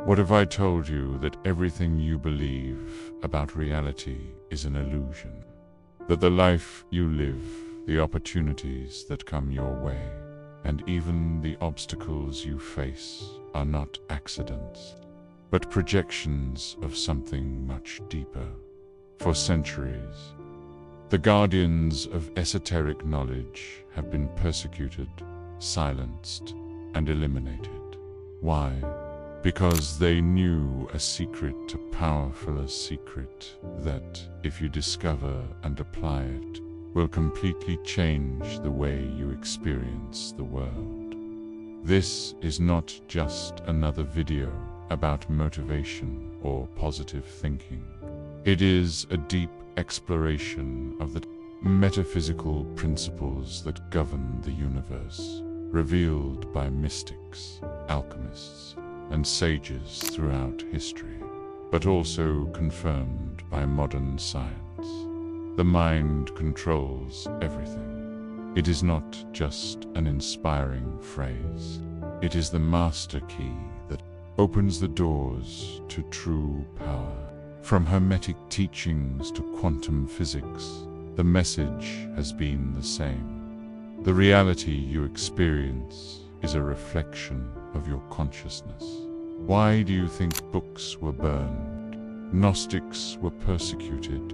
What if I told you that everything you believe about reality is an illusion? That the life you live, the opportunities that come your way, and even the obstacles you face are not accidents, but projections of something much deeper. For centuries, the guardians of esoteric knowledge have been persecuted, silenced, and eliminated. Why? Because they knew a secret, a powerful secret, that, if you discover and apply it, will completely change the way you experience the world. This is not just another video about motivation or positive thinking. It is a deep exploration of the metaphysical principles that govern the universe, revealed by mystics, alchemists, and sages throughout history, but also confirmed by modern science. The mind controls everything. It is not just an inspiring phrase. It is the master key that opens the doors to true power. From hermetic teachings to quantum physics, the message has been the same. The reality you experience is a reflection of your consciousness. Why do you think books were burned, Gnostics were persecuted,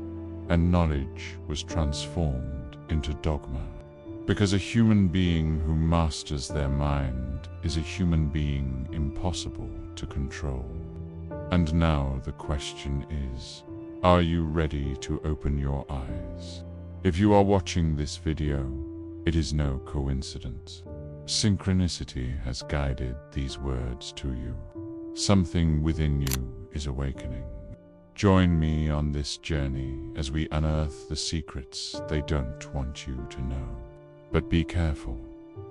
and knowledge was transformed into dogma? Because a human being who masters their mind is a human being impossible to control. And now the question is, are you ready to open your eyes? If you are watching this video, it is no coincidence. Synchronicity has guided these words to you. Something within you is awakening. Join me on this journey as we unearth the secrets they don't want you to know. But be careful.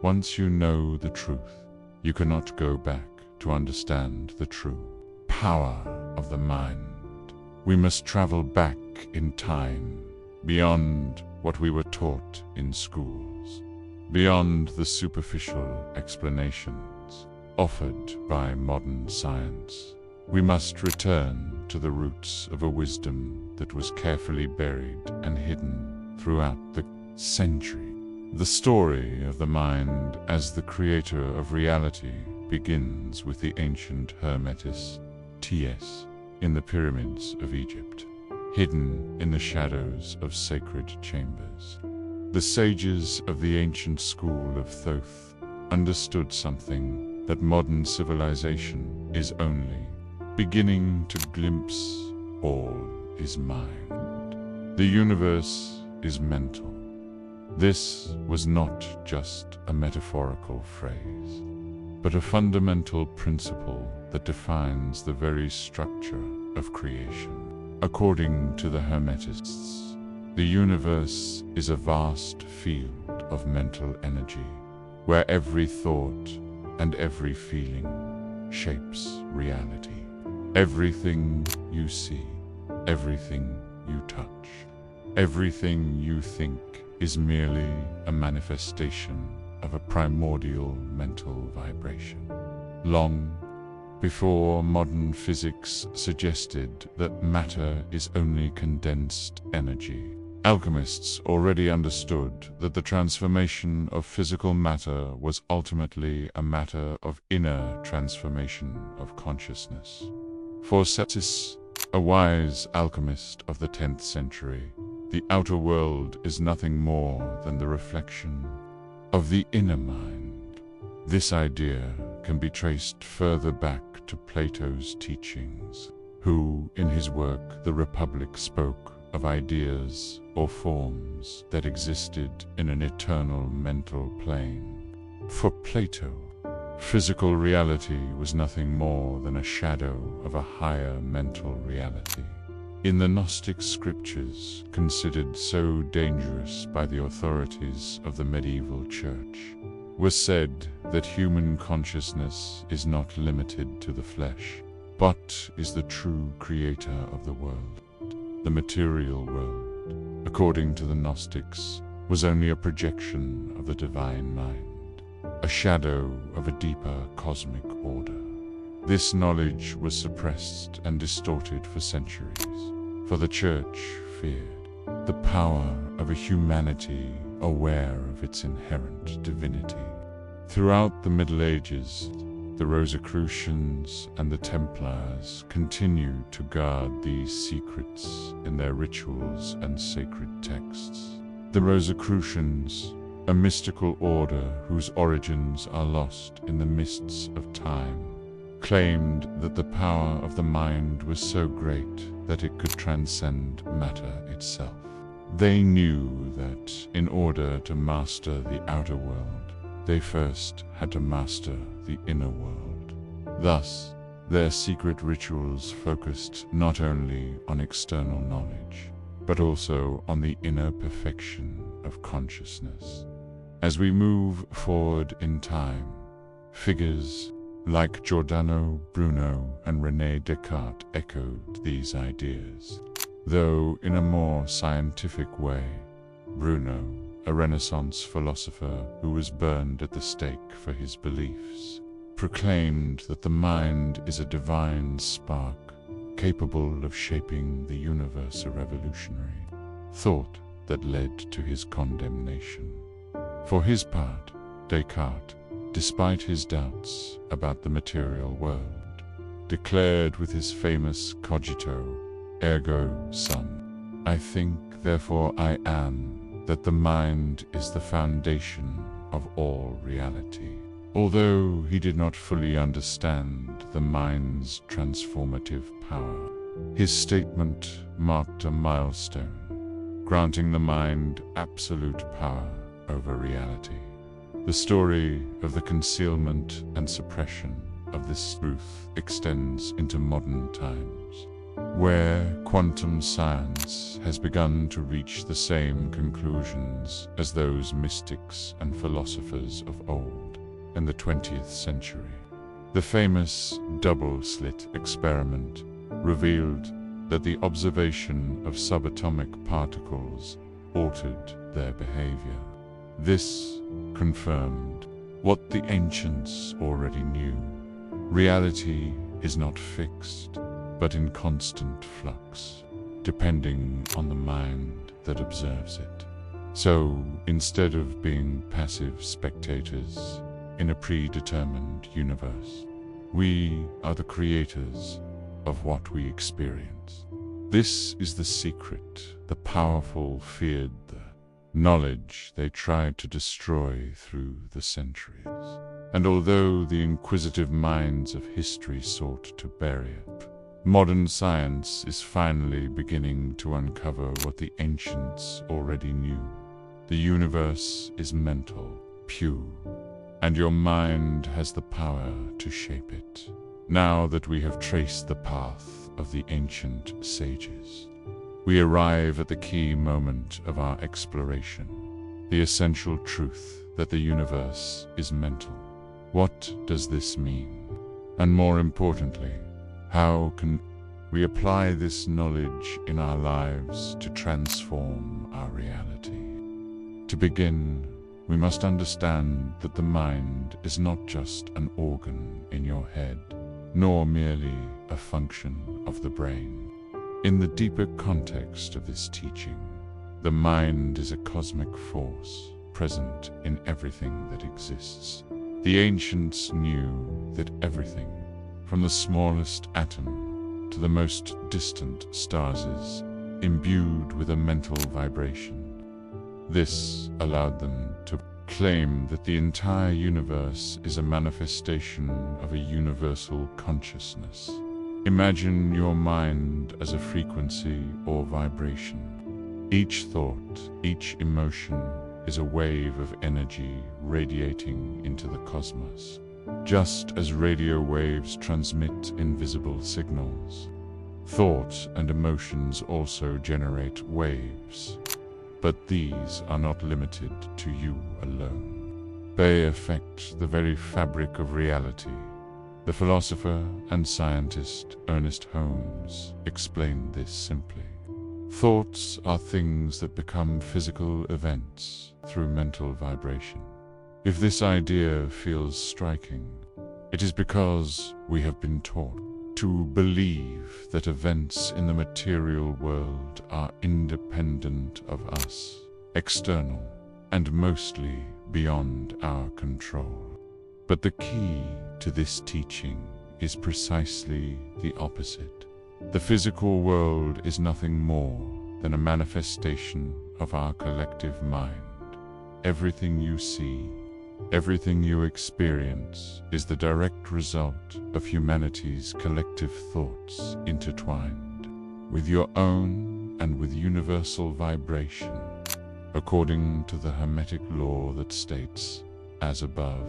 Once you know the truth, you cannot go back to understand the true power of the mind. We must travel back in time, beyond what we were taught in schools, beyond the superficial explanations offered by modern science. We must return to the roots of a wisdom that was carefully buried and hidden throughout the century. The story of the mind as the creator of reality begins with the ancient hermetists in the pyramids of Egypt, hidden in the shadows of sacred chambers. The sages of the ancient school of Thoth understood something that modern civilization is only beginning to glimpse. All is mind. The universe is mental. This was not just a metaphorical phrase, but a fundamental principle that defines the very structure of creation. According to the Hermetists, the universe is a vast field of mental energy, where every thought and every feeling shapes reality. Everything you see, everything you touch, everything you think is merely a manifestation of a primordial mental vibration. Long before modern physics suggested that matter is only condensed energy, alchemists already understood that the transformation of physical matter was ultimately a matter of inner transformation of consciousness. For Metaphysical, a wise alchemist of the 10th century, the outer world is nothing more than the reflection of the inner mind. This idea can be traced further back to Plato's teachings, who, in his work The Republic, spoke of ideas or forms that existed in an eternal mental plane. For Plato, physical reality was nothing more than a shadow of a higher mental reality. In the Gnostic scriptures, considered so dangerous by the authorities of the medieval church, was said that human consciousness is not limited to the flesh, but is the true creator of the world. The material world, according to the Gnostics, was only a projection of the divine mind, a shadow of a deeper cosmic order. This knowledge was suppressed and distorted for centuries, for the Church feared the power of a humanity aware of its inherent divinity. Throughout the Middle Ages, the Rosicrucians and the Templars continued to guard these secrets in their rituals and sacred texts. The Rosicrucians, a mystical order whose origins are lost in the mists of time, claimed that the power of the mind was so great that it could transcend matter itself. They knew that in order to master the outer world, they first had to master the inner world. Thus, their secret rituals focused not only on external knowledge, but also on the inner perfection of consciousness. As we move forward in time, figures like Giordano Bruno and René Descartes echoed these ideas, though in a more scientific way. Bruno, a Renaissance philosopher who was burned at the stake for his beliefs, proclaimed that the mind is a divine spark capable of shaping the universe, a revolutionary thought that led to his condemnation. For his part, Descartes, despite his doubts about the material world, declared with his famous cogito, ergo sum, I think, therefore I am, that the mind is the foundation of all reality. Although he did not fully understand the mind's transformative power, his statement marked a milestone, granting the mind absolute power over reality. The story of the concealment and suppression of this truth extends into modern times, where quantum science has begun to reach the same conclusions as those mystics and philosophers of old in the 20th century. The famous double-slit experiment revealed that the observation of subatomic particles altered their behavior. This confirmed what the ancients already knew. Reality is not fixed, but in constant flux, depending on the mind that observes it. So, instead of being passive spectators in a predetermined universe, we are the creators of what we experience. This is the secret the powerful feared, the knowledge they tried to destroy through the centuries. And although the inquisitive minds of history sought to bury it, modern science is finally beginning to uncover what the ancients already knew. The universe is mental, pure, and your mind has the power to shape it. Now that we have traced the path of the ancient sages, we arrive at the key moment of our exploration, the essential truth that the universe is mental. What does this mean? And more importantly, how can we apply this knowledge in our lives to transform our reality? To begin, we must understand that the mind is not just an organ in your head, nor merely a function of the brain. In the deeper context of this teaching, the mind is a cosmic force present in everything that exists. The ancients knew that everything, from the smallest atom to the most distant stars, is imbued with a mental vibration. This allowed them to claim that the entire universe is a manifestation of a universal consciousness. Imagine your mind as a frequency or vibration. Each thought, each emotion is a wave of energy radiating into the cosmos. Just as radio waves transmit invisible signals, thought and emotions also generate waves. But these are not limited to you alone. They affect the very fabric of reality. The philosopher and scientist Ernest Holmes explained this simply. Thoughts are things that become physical events through mental vibration. If this idea feels striking, It is because we have been taught to believe that events in the material world are independent of us, external, and mostly beyond our control. But the key to this teaching is precisely the opposite. The physical world is nothing more than a manifestation of our collective mind. Everything you see, everything you experience is the direct result of humanity's collective thoughts intertwined with your own and with universal vibration, according to the hermetic law that states, as above,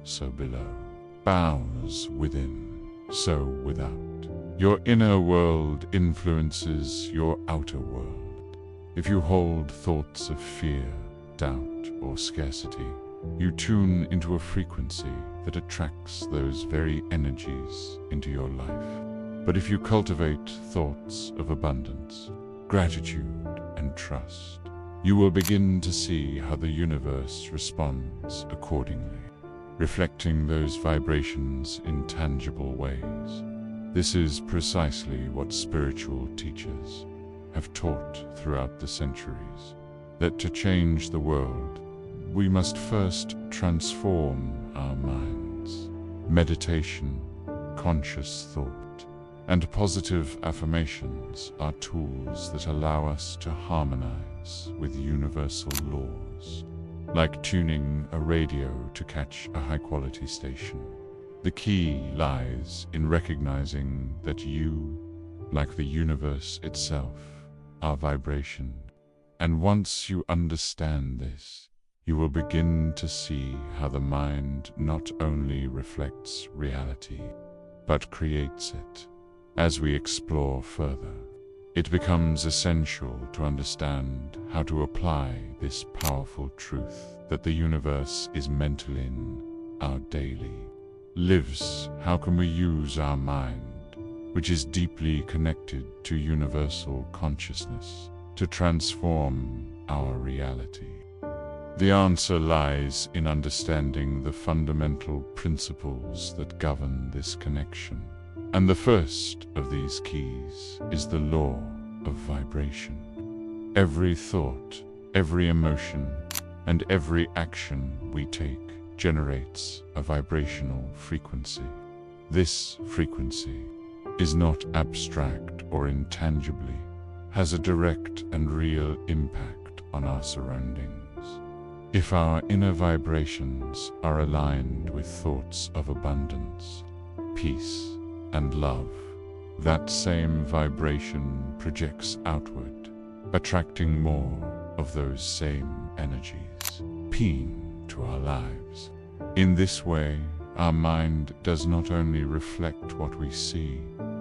so below. Bows within, so without. Your inner world influences your outer world. If you hold thoughts of fear, doubt, or scarcity, you tune into a frequency that attracts those very energies into your life. But if you cultivate thoughts of abundance, gratitude, and trust, you will begin to see how the universe responds accordingly, reflecting those vibrations in tangible ways. This is precisely what spiritual teachers have taught throughout the centuries, that to change the world, we must first transform our minds. Meditation, conscious thought, and positive affirmations are tools that allow us to harmonize with universal laws, like tuning a radio to catch a high-quality station. The key lies in recognizing that you, like the universe itself, are vibration. And once you understand this, you will begin to see how the mind not only reflects reality, but creates it. As we explore further, it becomes essential to understand how to apply this powerful truth that the universe is mental in our daily lives. How can we use our mind, which is deeply connected to universal consciousness, to transform our reality? The answer lies in understanding the fundamental principles that govern this connection. And the first of these keys is the law of vibration. Every thought, every emotion, and every action we take generates a vibrational frequency. This frequency is not abstract or intangibly, has a direct and real impact on our surroundings. If our inner vibrations are aligned with thoughts of abundance, peace, and love, that same vibration projects outward, attracting more of those same energies, to our lives. In this way, our mind does not only reflect what we see,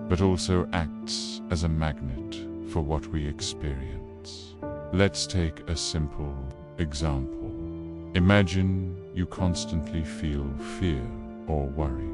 but also acts as a magnet for what we experience. Let's take a simple example. Imagine you constantly feel fear or worry.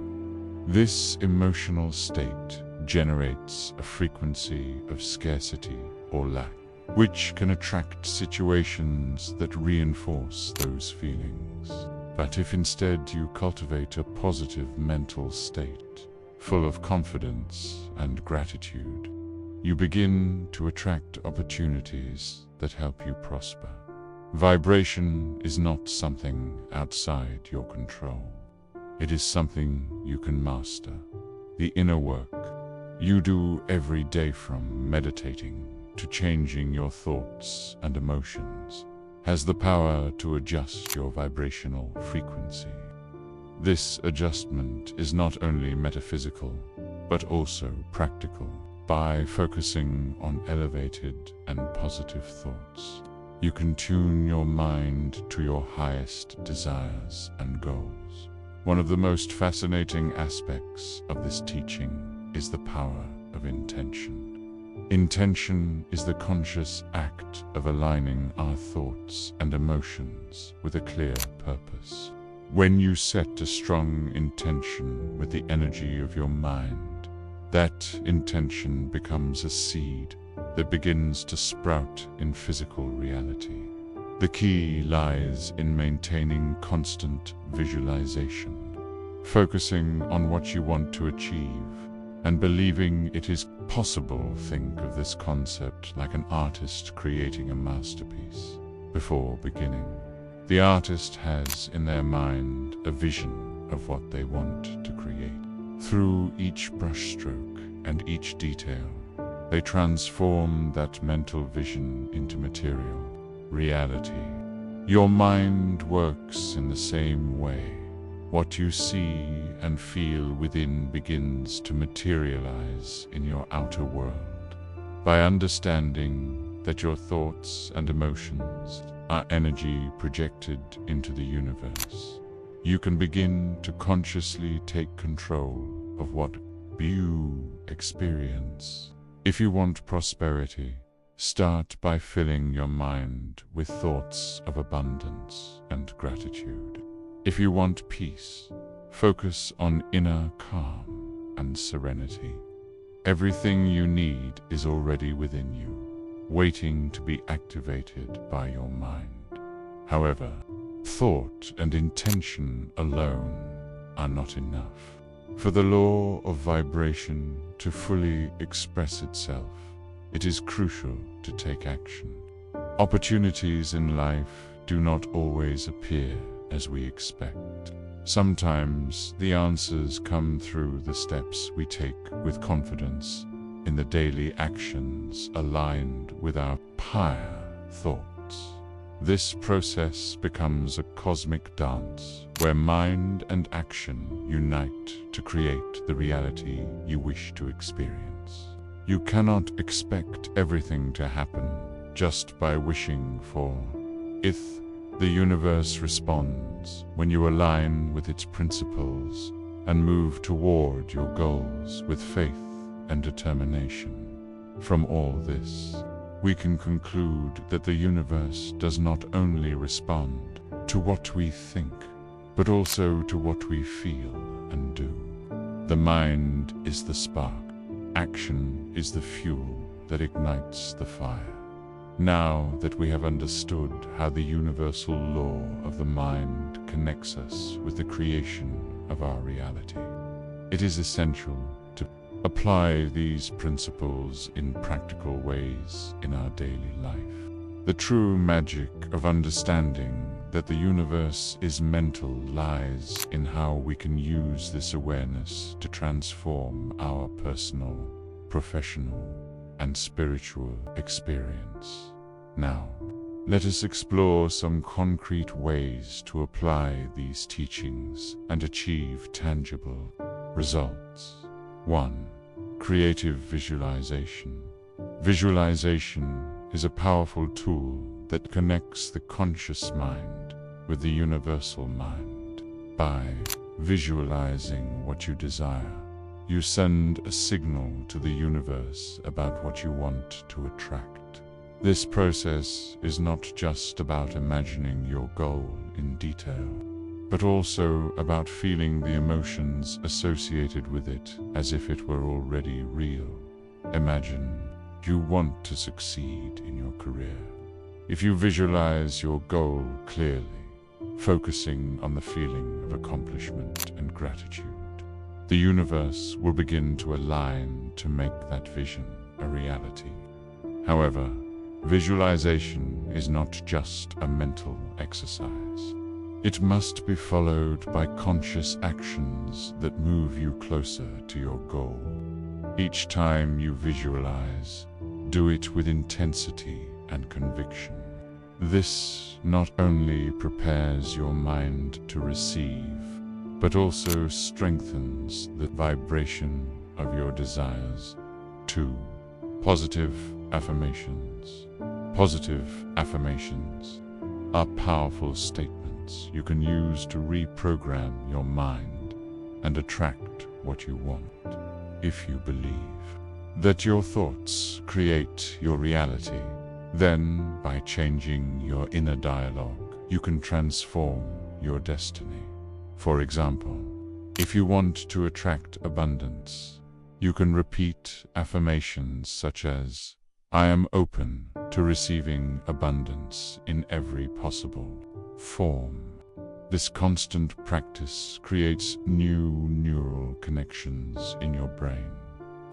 This emotional state generates a frequency of scarcity or lack, which can attract situations that reinforce those feelings. But if instead you cultivate a positive mental state, full of confidence and gratitude, you begin to attract opportunities that help you prosper. Vibration is not something outside your control. It is something you can master. The inner work you do every day, from meditating to changing your thoughts and emotions, has the power to adjust your vibrational frequency. This adjustment is not only metaphysical, but also practical. By focusing on elevated and positive thoughts, you can tune your mind to your highest desires and goals. One of the most fascinating aspects of this teaching is the power of intention. Intention is the conscious act of aligning our thoughts and emotions with a clear purpose. When you set a strong intention with the energy of your mind, that intention becomes a seed that begins to sprout in physical reality. The key lies in maintaining constant visualization. focusing on what you want to achieve and believing it is possible. Think of this concept like an artist creating a masterpiece. Before beginning, the artist has in their mind a vision of what they want to create. Through each brushstroke and each detail, they transform that mental vision into material reality. Your mind works in the same way. What you see and feel within begins to materialize in your outer world. By understanding that your thoughts and emotions are energy projected into the universe, you can begin to consciously take control of what you experience. If you want prosperity, start by filling your mind with thoughts of abundance and gratitude. If you want peace, focus on inner calm and serenity. Everything you need is already within you, waiting to be activated by your mind. However, thought and intention alone are not enough. For the law of vibration to fully express itself, it is crucial to take action. Opportunities in life do not always appear as we expect. Sometimes the answers come through the steps we take with confidence in the daily actions aligned with our higher thoughts. This process becomes a cosmic dance where mind and action unite to create the reality you wish to experience. You cannot expect everything to happen just by wishing for it. The universe responds when you align with its principles and move toward your goals with faith and determination. From all this, we can conclude that the universe does not only respond to what we think, but also to what we feel and do. The mind is the spark. Action is the fuel that ignites the fire. Now that we have understood how the universal law of the mind connects us with the creation of our reality, it is essential to apply these principles in practical ways in our daily life. The true magic of understanding that the universe is mental lies in how we can use this awareness to transform our personal, professional, and spiritual experience. Now, let us explore some concrete ways to apply these teachings and achieve tangible results. 1. Creative visualization. Visualization is a powerful tool that connects the conscious mind with the universal mind. By visualizing what you desire, you send a signal to the universe about what you want to attract. This process is not just about imagining your goal in detail, but also about feeling the emotions associated with it as if it were already real. Imagine you want to succeed in your career. If you visualize your goal clearly, focusing on the feeling of accomplishment and gratitude, the universe will begin to align to make that vision a reality. However, visualization is not just a mental exercise. It must be followed by conscious actions that move you closer to your goal. Each time you visualize, do it with intensity and conviction. This not only prepares your mind to receive, but also strengthens the vibration of your desires. 2. Positive affirmations. Positive affirmations are powerful statements you can use to reprogram your mind and attract what you want. If you believe that your thoughts create your reality, then by changing your inner dialogue, you can transform your destiny. For example, if you want to attract abundance, you can repeat affirmations such as, "I am open to receiving abundance in every possible form." This constant practice creates new neural connections in your brain,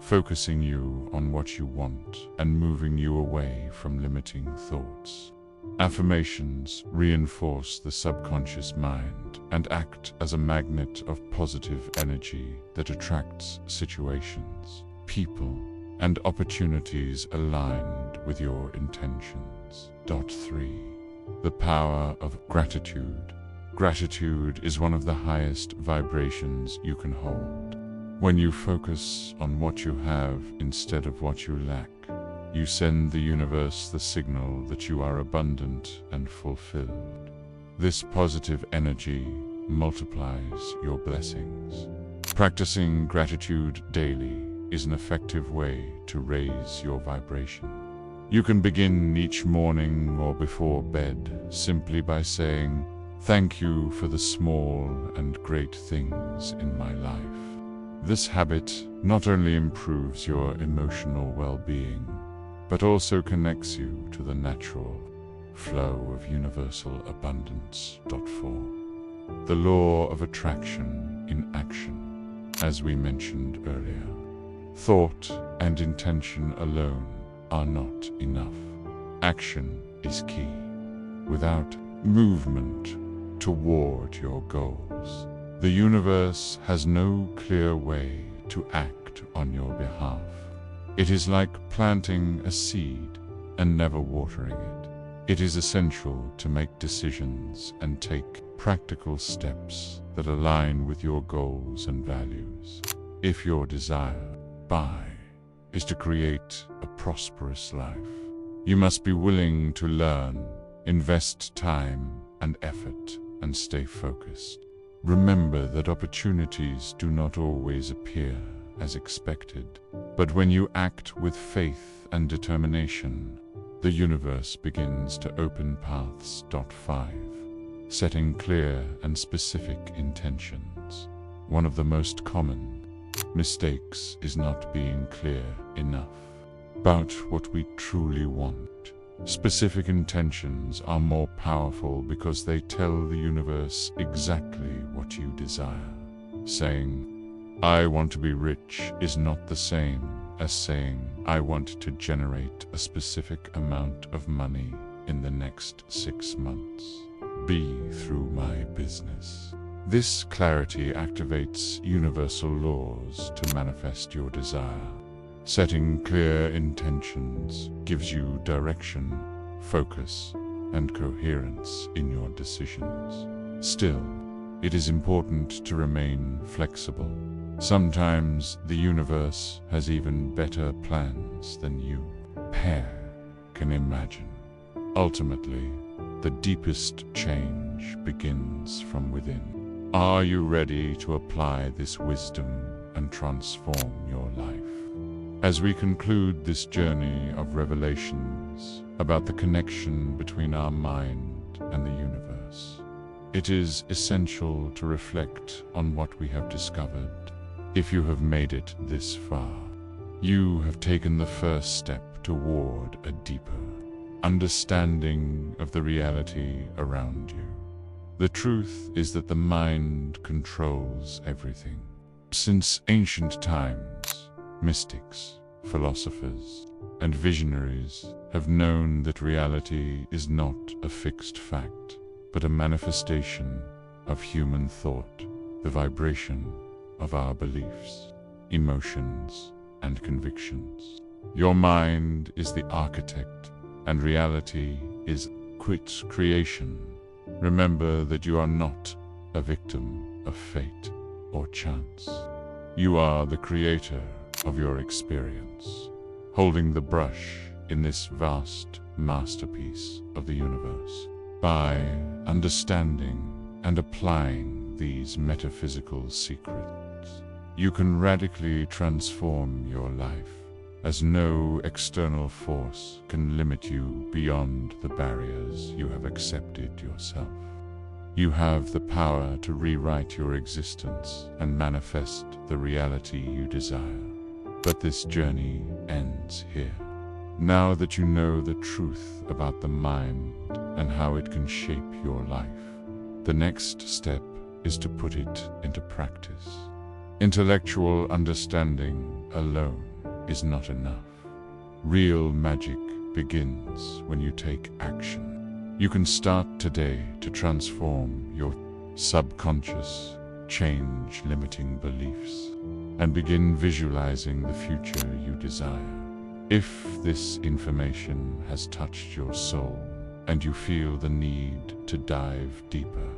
focusing you on what you want and moving you away from limiting thoughts. Affirmations reinforce the subconscious mind and act as a magnet of positive energy that attracts situations, people, and opportunities aligned with your intentions. 3. The power of gratitude. Gratitude is one of the highest vibrations you can hold. When you focus on what you have instead of what you lack, you send the universe the signal that you are abundant and fulfilled. This positive energy multiplies your blessings. Practicing gratitude daily is an effective way to raise your vibration. You can begin each morning or before bed simply by saying, "Thank you for the small and great things in my life." This habit not only improves your emotional well-being, but also connects you to the natural flow of universal abundance. 4. The law of attraction in action. As we mentioned earlier, thought and intention alone are not enough. Action is key. Without movement toward your goals, the universe has no clear way to act on your behalf. It is like planting a seed and never watering it. It is essential to make decisions and take practical steps that align with your goals and values. If your desire is to create a prosperous life, you must be willing to learn, invest time and effort, and stay focused. Remember that opportunities do not always appear as expected, but when you act with faith and determination, the universe begins to open paths. 5. Setting clear and specific intentions. One of the most common mistakes is not being clear enough about what we truly want. Specific intentions are more powerful because they tell the universe exactly what you desire. Saying, "I want to be rich" is not the same as saying, "I want to generate a specific amount of money in the next 6 months. Be through my business." This clarity activates universal laws to manifest your desire. Setting clear intentions gives you direction, focus, and coherence in your decisions. Still, it is important to remain flexible. Sometimes the universe has even better plans than you can imagine. Ultimately, the deepest change begins from within. Are you ready to apply this wisdom and transform your life? As we conclude this journey of revelations about the connection between our mind and the universe, it is essential to reflect on what we have discovered. If you have made it this far, you have taken the first step toward a deeper understanding of the reality around you. The truth is that the mind controls everything. Since ancient times, mystics, philosophers, and visionaries have known that reality is not a fixed fact, but a manifestation of human thought, the vibration of our beliefs, emotions, and convictions. Your mind is the architect, and reality is its creation. Remember that you are not a victim of fate or chance. You are the creator of your experience, holding the brush in this vast masterpiece of the universe. By understanding and applying these metaphysical secrets, you can radically transform your life, as no external force can limit you beyond the barriers you have accepted yourself. You have the power to rewrite your existence and manifest the reality you desire. But this journey ends here. Now that you know the truth about the mind and how it can shape your life, The next step is to put it into practice. Intellectual understanding alone is not enough. Real magic begins when you take action. You can start today to transform your subconscious, change limiting beliefs, and begin visualizing the future you desire. If this information has touched your soul and you feel the need to dive deeper,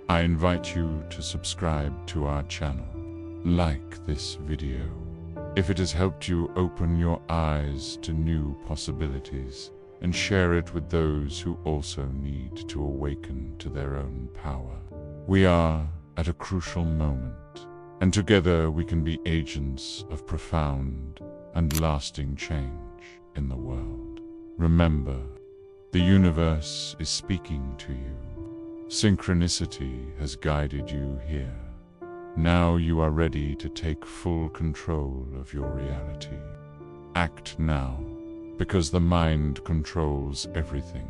I invite you to subscribe to our channel. Like this video if it has helped you open your eyes to new possibilities, and share it with those who also need to awaken to their own power. We are at a crucial moment, and together we can be agents of profound and lasting change in the world. Remember, the universe is speaking to you. Synchronicity has guided you here. Now you are ready to take full control of your reality. Act now, because the mind controls everything.